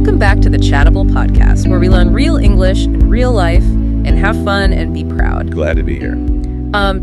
Welcome back to the Chattable podcast, where we learn real English in real life and have fun and be proud. Glad to be here.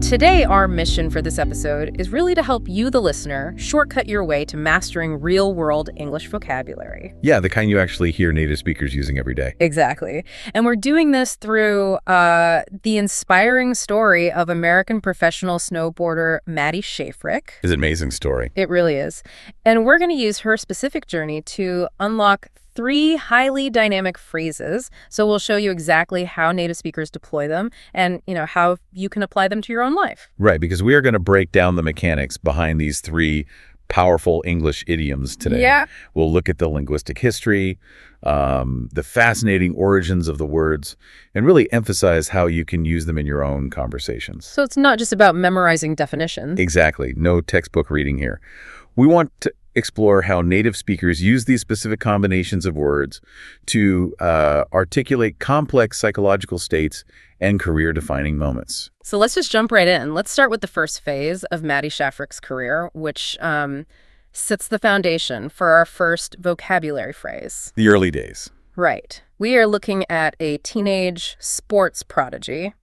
Today, our mission for this episode is really to help you, the listener, shortcut your way to mastering real-world English vocabulary. Yeah, the kind you actually hear native speakers using every day. Exactly. And we're doing this through the inspiring story of American professional snowboarder Maddy Schaffrick. It's an amazing story. It really is. And we're going to use her specific journey to unlock 3 highly dynamic phrases. So we'll show you exactly how native speakers deploy them and, how you can apply them to your own life. Right, because we are going to break down the mechanics behind these 3 powerful English idioms today. Yeah. We'll look at the linguistic history, the fascinating origins of the words, and really emphasize how you can use them in your own conversations. So it's not just about memorizing definitions. Exactly. No textbook reading here. We want to explore how native speakers use these specific combinations of words to articulate complex psychological states and career-defining moments. So let's just jump right in. Let's start with the first phase of Maddy Schaffrick's career, which sets the foundation for our first vocabulary phrase. The early days. Right. We are looking at a teenage sports prodigy.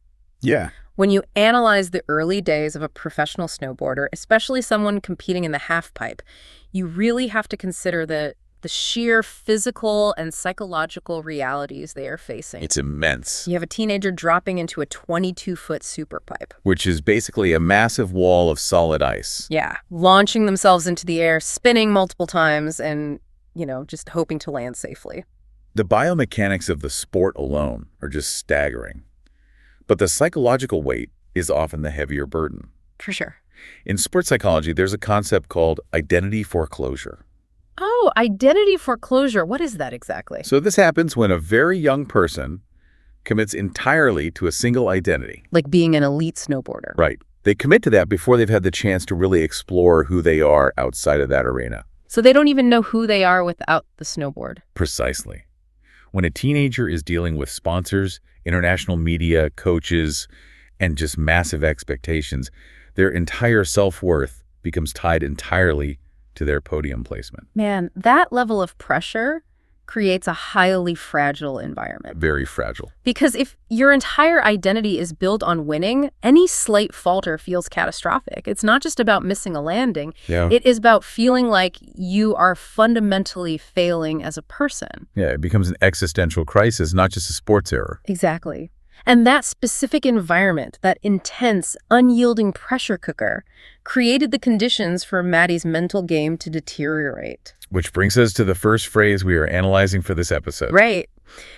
Yeah. When you analyze the early days of a professional snowboarder, especially someone competing in the halfpipe, you really have to consider the sheer physical and psychological realities they are facing. It's immense. You have a teenager dropping into a 22-foot superpipe. Which is basically a massive wall of solid ice. Yeah, launching themselves into the air, spinning multiple times, and, just hoping to land safely. The biomechanics of the sport alone are just staggering. But the psychological weight is often the heavier burden. For sure. In sports psychology, there's a concept called identity foreclosure. Oh, identity foreclosure. What is that exactly? So this happens when a very young person commits entirely to a single identity. Like being an elite snowboarder. Right. They commit to that before they've had the chance to really explore who they are outside of that arena. So they don't even know who they are without the snowboard. Precisely. When a teenager is dealing with sponsors, international media, coaches, and just massive expectations, their entire self-worth becomes tied entirely to their podium placement. Man, that level of pressure creates a highly fragile environment. Very fragile. Because if your entire identity is built on winning, any slight falter feels catastrophic. It's not just about missing a landing. Yeah. It is about feeling like you are fundamentally failing as a person. Yeah, it becomes an existential crisis, not just a sports error. Exactly. And that specific environment, that intense, unyielding pressure cooker, created the conditions for Maddy's mental game to deteriorate. Which brings us to the first phrase we are analyzing for this episode. Right.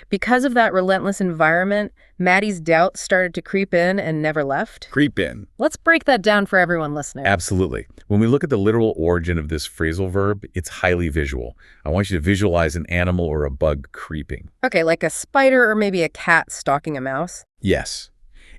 Because of that relentless environment, Maddy's doubts started to creep in and never left. Creep in. Let's break that down for everyone listening. Absolutely. When we look at the literal origin of this phrasal verb, it's highly visual. I want you to visualize an animal or a bug creeping. Okay, like a spider or maybe a cat stalking a mouse. Yes.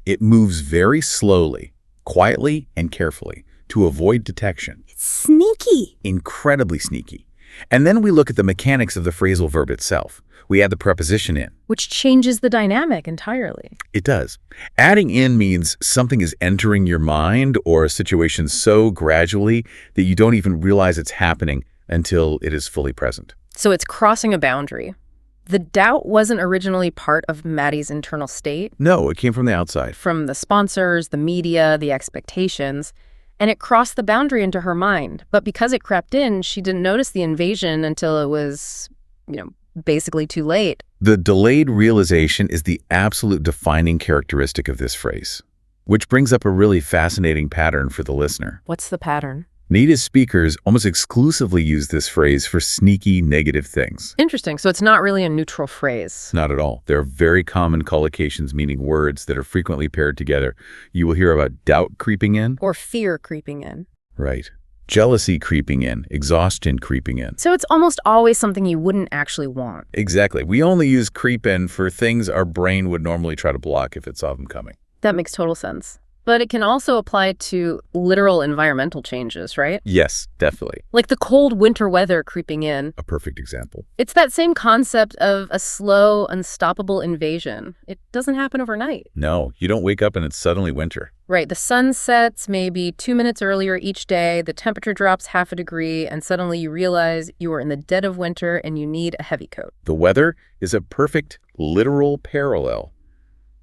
It moves very slowly, quietly, and carefully to avoid detection. It's sneaky. Incredibly sneaky. And then we look at the mechanics of the phrasal verb itself. We add the preposition in. Which changes the dynamic entirely. It does. Adding in means something is entering your mind or a situation so gradually that you don't even realize it's happening until it is fully present. So it's crossing a boundary. The doubt wasn't originally part of Maddy's internal state. No, it came from the outside. From the sponsors, the media, the expectations. And it crossed the boundary into her mind. But because it crept in, she didn't notice the invasion until it was, basically too late. The delayed realization is the absolute defining characteristic of this phrase, which brings up a really fascinating pattern for the listener. What's the pattern? Native speakers almost exclusively use this phrase for sneaky negative things. Interesting. So it's not really a neutral phrase. Not at all. There are very common collocations, meaning words that are frequently paired together. You will hear about doubt creeping in. Or fear creeping in. Right. Jealousy creeping in. Exhaustion creeping in. So it's almost always something you wouldn't actually want. Exactly. We only use creep in for things our brain would normally try to block if it saw them coming. That makes total sense. But it can also apply to literal environmental changes, right? Yes, definitely. Like the cold winter weather creeping in. A perfect example. It's that same concept of a slow, unstoppable invasion. It doesn't happen overnight. No, you don't wake up and it's suddenly winter. Right, the sun sets maybe 2 minutes earlier each day, the temperature drops half a degree, and suddenly you realize you are in the dead of winter and you need a heavy coat. The weather is a perfect literal parallel.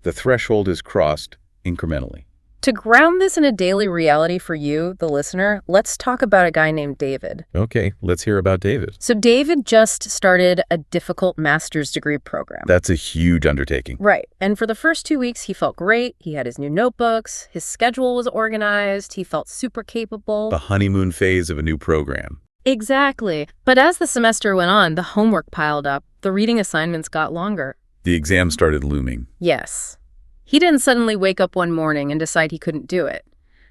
The threshold is crossed incrementally. To ground this in a daily reality for you, the listener, let's talk about a guy named David. Okay, let's hear about David. So David just started a difficult master's degree program. That's a huge undertaking. Right. And for the first 2 weeks, he felt great. He had his new notebooks. His schedule was organized. He felt super capable. The honeymoon phase of a new program. Exactly. But as the semester went on, the homework piled up. The reading assignments got longer. The exam started looming. Yes. He didn't suddenly wake up one morning and decide he couldn't do it.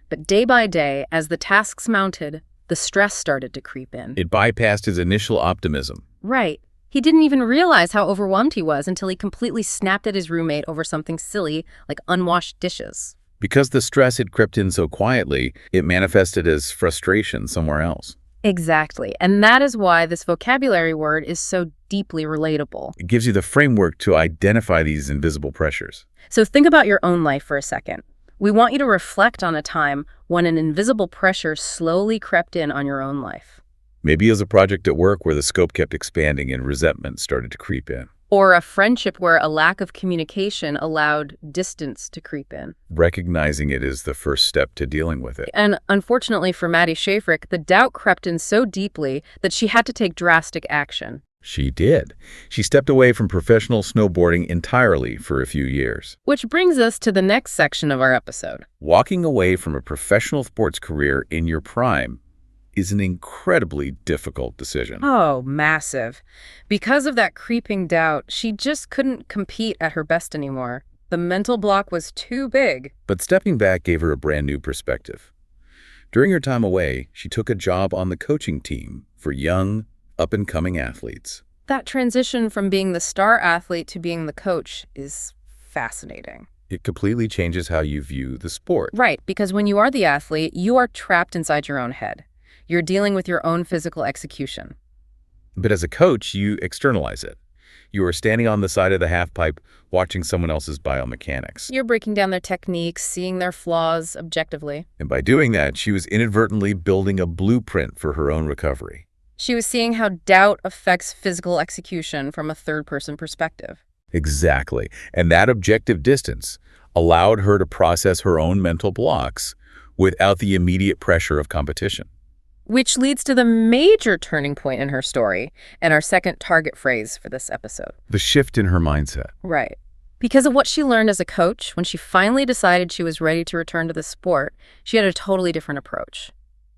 But day by day, as the tasks mounted, the stress started to creep in. It bypassed his initial optimism. Right. He didn't even realize how overwhelmed he was until he completely snapped at his roommate over something silly like unwashed dishes. Because the stress had crept in so quietly, it manifested as frustration somewhere else. Exactly. And that is why this vocabulary word is so deeply relatable. It gives you the framework to identify these invisible pressures. So think about your own life for a second. We want you to reflect on a time when an invisible pressure slowly crept in on your own life. Maybe it was a project at work where the scope kept expanding and resentment started to creep in. Or a friendship where a lack of communication allowed distance to creep in. Recognizing it is the first step to dealing with it. And unfortunately for Maddy Schaffrick, the doubt crept in so deeply that she had to take drastic action. She did. She stepped away from professional snowboarding entirely for a few years. Which brings us to the next section of our episode. Walking away from a professional sports career in your prime is an incredibly difficult decision. Oh, massive. Because of that creeping doubt, she just couldn't compete at her best anymore. The mental block was too big. But stepping back gave her a brand new perspective. During her time away, she took a job on the coaching team for young, up-and-coming athletes. That transition from being the star athlete to being the coach is fascinating. It completely changes how you view the sport. Right, because when you are the athlete, you are trapped inside your own head. You're dealing with your own physical execution. But as a coach, you externalize it. You are standing on the side of the halfpipe watching someone else's biomechanics. You're breaking down their techniques, seeing their flaws objectively. And by doing that, she was inadvertently building a blueprint for her own recovery. She was seeing how doubt affects physical execution from a third-person perspective. Exactly. And that objective distance allowed her to process her own mental blocks without the immediate pressure of competition. Which leads to the major turning point in her story and our second target phrase for this episode. The shift in her mindset. Right. Because of what she learned as a coach, when she finally decided she was ready to return to the sport, she had a totally different approach.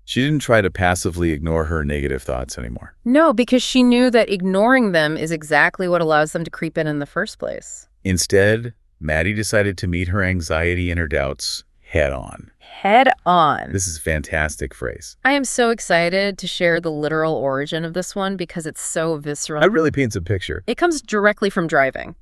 She didn't try to passively ignore her negative thoughts anymore. No, because she knew that ignoring them is exactly what allows them to creep in the first place. Instead, Maddy decided to meet her anxiety and her doubts head on. Head on. This is a fantastic phrase. I am so excited to share the literal origin of this one because it's so visceral. It really paints a picture. It comes directly from driving.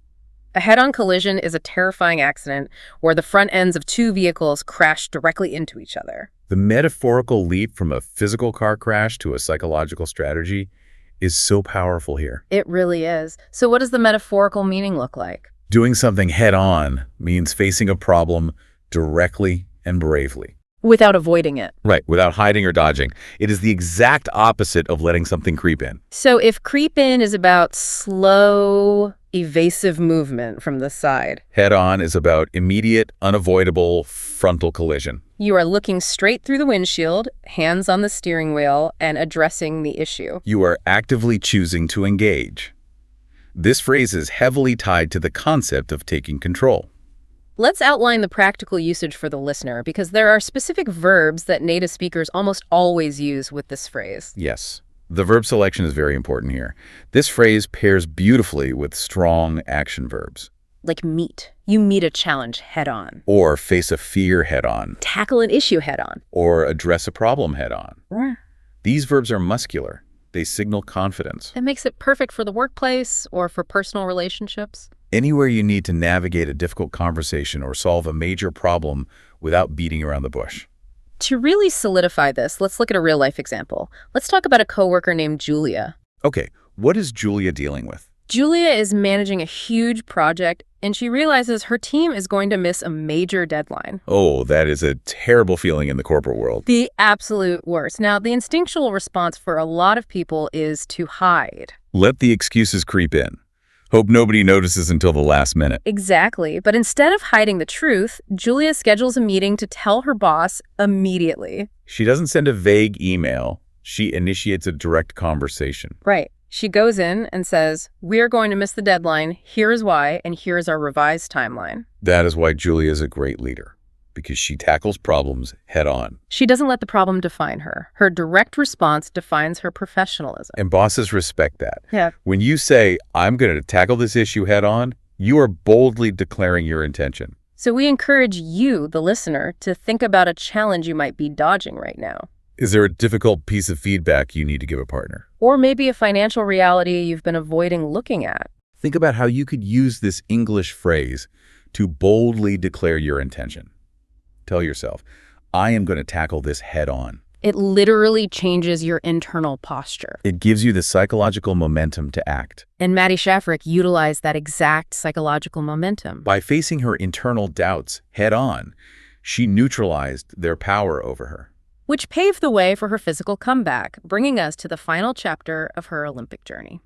A head-on collision is a terrifying accident where the front ends of two vehicles crash directly into each other. The metaphorical leap from a physical car crash to a psychological strategy is so powerful here. It really is. So what does the metaphorical meaning look like? Doing something head-on means facing a problem directly and bravely. Without avoiding it. Right, without hiding or dodging. It is the exact opposite of letting something creep in. So if creep in is about slow, evasive movement from the side, Head-on is about immediate, unavoidable frontal collision. you are looking straight through the windshield, hands on the steering wheel, and addressing the issue. You are actively choosing to engage. This phrase is heavily tied to the concept of taking control. Let's outline the practical usage for the listener because there are specific verbs that native speakers almost always use with this phrase. Yes, the verb selection is very important here. This phrase pairs beautifully with strong action verbs. Like meet. You meet a challenge head on. Or face a fear head on. Tackle an issue head on. Or address a problem head on. Yeah. These verbs are muscular. They signal confidence. It makes it perfect for the workplace or for personal relationships. Anywhere you need to navigate a difficult conversation or solve a major problem without beating around the bush. To really solidify this, let's look at a real-life example. Let's talk about a coworker named Julia. Okay, what is Julia dealing with? Julia is managing a huge project, and she realizes her team is going to miss a major deadline. Oh, that is a terrible feeling in the corporate world. The absolute worst. Now, the instinctual response for a lot of people is to hide. Let the excuses creep in. Hope nobody notices until the last minute. Exactly. But instead of hiding the truth, Julia schedules a meeting to tell her boss immediately. She doesn't send a vague email. She initiates a direct conversation. Right. She goes in and says, "We are going to miss the deadline. Here is why, and here is our revised timeline." That is why Julia is a great leader, because she tackles problems head on. She doesn't let the problem define her. Her direct response defines her professionalism. And bosses respect that. Yeah. When you say, "I'm going to tackle this issue head on," you are boldly declaring your intention. So we encourage you, the listener, to think about a challenge you might be dodging right now. Is there a difficult piece of feedback you need to give a partner? Or maybe a financial reality you've been avoiding looking at. Think about how you could use this English phrase to boldly declare your intention. Tell yourself, "I am going to tackle this head on." It literally changes your internal posture. It gives you the psychological momentum to act. And Maddy Schaffrick utilized that exact psychological momentum. By facing her internal doubts head on, she neutralized their power over her. Which paved the way for her physical comeback, bringing us to the final chapter of her Olympic journey.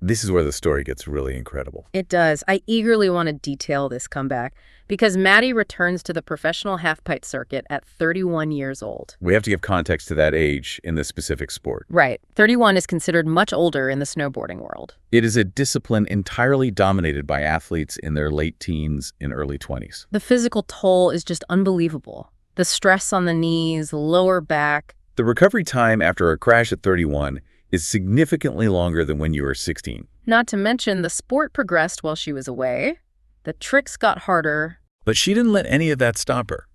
This is where the story gets really incredible. It does. I eagerly want to detail this comeback because Maddy returns to the professional halfpipe circuit at 31 years old. We have to give context to that age in this specific sport. Right. 31 is considered much older in the snowboarding world. It is a discipline entirely dominated by athletes in their late teens and early 20s. The physical toll is just unbelievable. The stress on the knees, lower back. The recovery time after a crash at 31 is significantly longer than when you were 16. Not to mention the sport progressed while she was away. The tricks got harder. But she didn't let any of that stop her.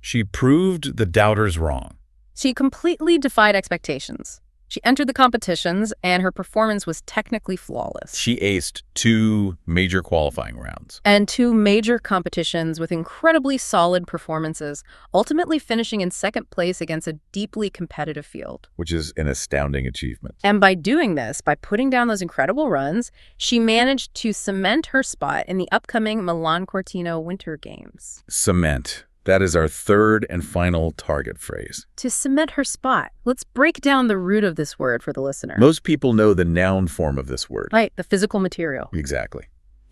She proved the doubters wrong. She completely defied expectations. She entered the competitions, and her performance was technically flawless. She aced 2 major qualifying rounds. And 2 major competitions with incredibly solid performances, ultimately finishing in second place against a deeply competitive field. Which is an astounding achievement. And by doing this, by putting down those incredible runs, she managed to cement her spot in the upcoming Milan-Cortina Winter Games. Cement. That is our third and final target phrase. To cement her spot. Let's break down the root of this word for the listener. Most people know the noun form of this word. Right, the physical material. Exactly.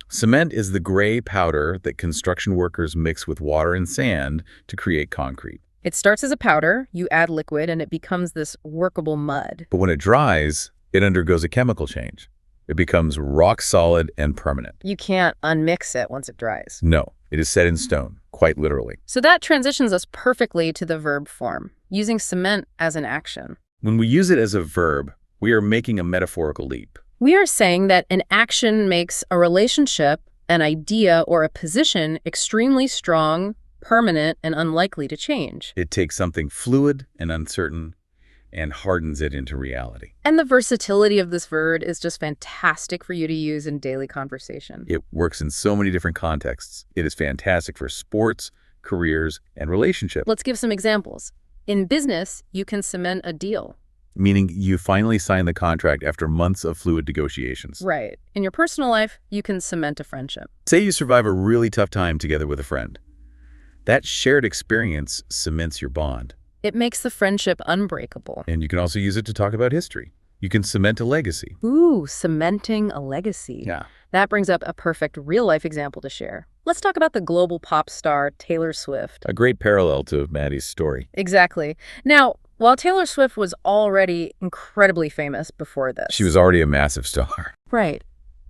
Cement is the gray powder that construction workers mix with water and sand to create concrete. It starts as a powder, you add liquid, and it becomes this workable mud. But when it dries, it undergoes a chemical change. It becomes rock solid and permanent. You can't unmix it once it dries. No, it is set in stone, quite literally. So that transitions us perfectly to the verb form, using cement as an action. When we use it as a verb, we are making a metaphorical leap. We are saying that an action makes a relationship, an idea, or a position extremely strong, permanent, and unlikely to change. It takes something fluid and uncertain and hardens it into reality. And the versatility of this verb is just fantastic for you to use in daily conversation. It works in so many different contexts. It is fantastic for sports, careers, and relationships. Let's give some examples. In business, you can cement a deal. Meaning you finally sign the contract after months of fluid negotiations. Right. In your personal life, you can cement a friendship. Say you survive a really tough time together with a friend. That shared experience cements your bond. It makes the friendship unbreakable. And you can also use it to talk about history. You can cement a legacy. Ooh, cementing a legacy. Yeah. That brings up a perfect real-life example to share. Let's talk about the global pop star Taylor Swift. A great parallel to Maddy's story. Exactly. Now, while Taylor Swift was already incredibly famous before this. She was already a massive star. Right.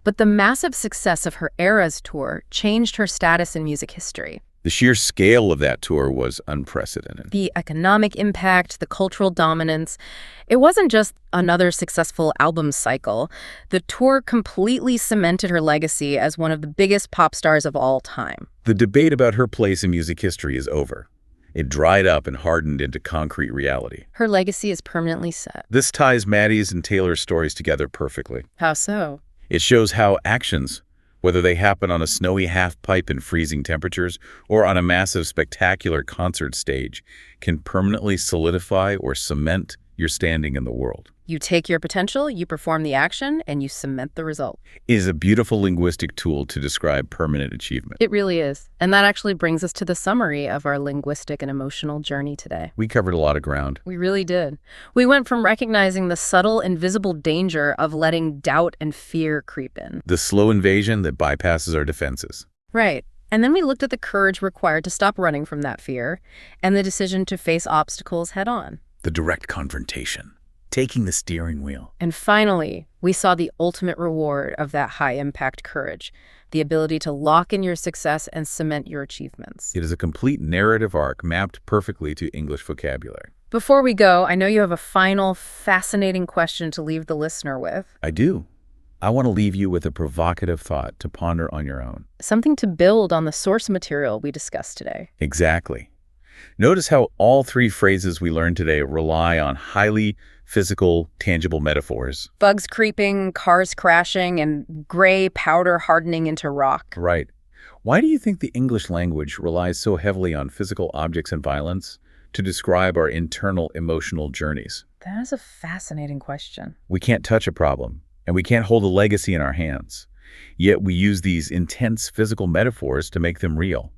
But the massive success of her Eras tour changed her status in music history. The sheer scale of that tour was unprecedented. The economic impact, the cultural dominance. It wasn't just another successful album cycle. The tour completely cemented her legacy as one of the biggest pop stars of all time. The debate about her place in music history is over. It dried up and hardened into concrete reality. Her legacy is permanently set. This ties Maddy's and Taylor's stories together perfectly. How so? It shows how actions, Whether they happen on a snowy half-pipe in freezing temperatures or on a massive, spectacular concert stage, can permanently solidify or cement your standing in the world. You take your potential, you perform the action, and you cement the result. It is a beautiful linguistic tool to describe permanent achievement. It really is. And that actually brings us to the summary of our linguistic and emotional journey today. We covered a lot of ground. We really did. We went from recognizing the subtle, invisible danger of letting doubt and fear creep in. The slow invasion that bypasses our defenses. Right. And then we looked at the courage required to stop running from that fear and the decision to face obstacles head on. The direct confrontation. Taking the steering wheel. And finally, we saw the ultimate reward of that high-impact courage, the ability to lock in your success and cement your achievements. It is a complete narrative arc mapped perfectly to English vocabulary. Before we go, I know you have a final, fascinating question to leave the listener with. I do. I want to leave you with a provocative thought to ponder on your own. Something to build on the source material we discussed today. Exactly. Notice how all three phrases we learned today rely on highly physical, tangible metaphors. Bugs creeping, cars crashing, and gray powder hardening into rock. Right. Why do you think the English language relies so heavily on physical objects and violence to describe our internal emotional journeys? That is a fascinating question. We can't touch a problem, and we can't hold a legacy in our hands. Yet we use these intense physical metaphors to make them real.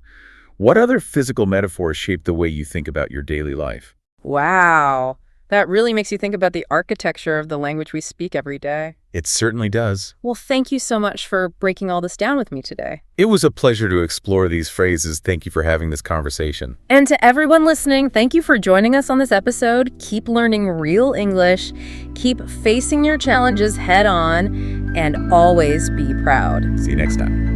What other physical metaphors shape the way you think about your daily life? Wow. That really makes you think about the architecture of the language we speak every day. It certainly does. Well, thank you so much for breaking all this down with me today. It was a pleasure to explore these phrases. Thank you for having this conversation. And to everyone listening, thank you for joining us on this episode. Keep learning real English, keep facing your challenges head on, and always be proud. See you next time.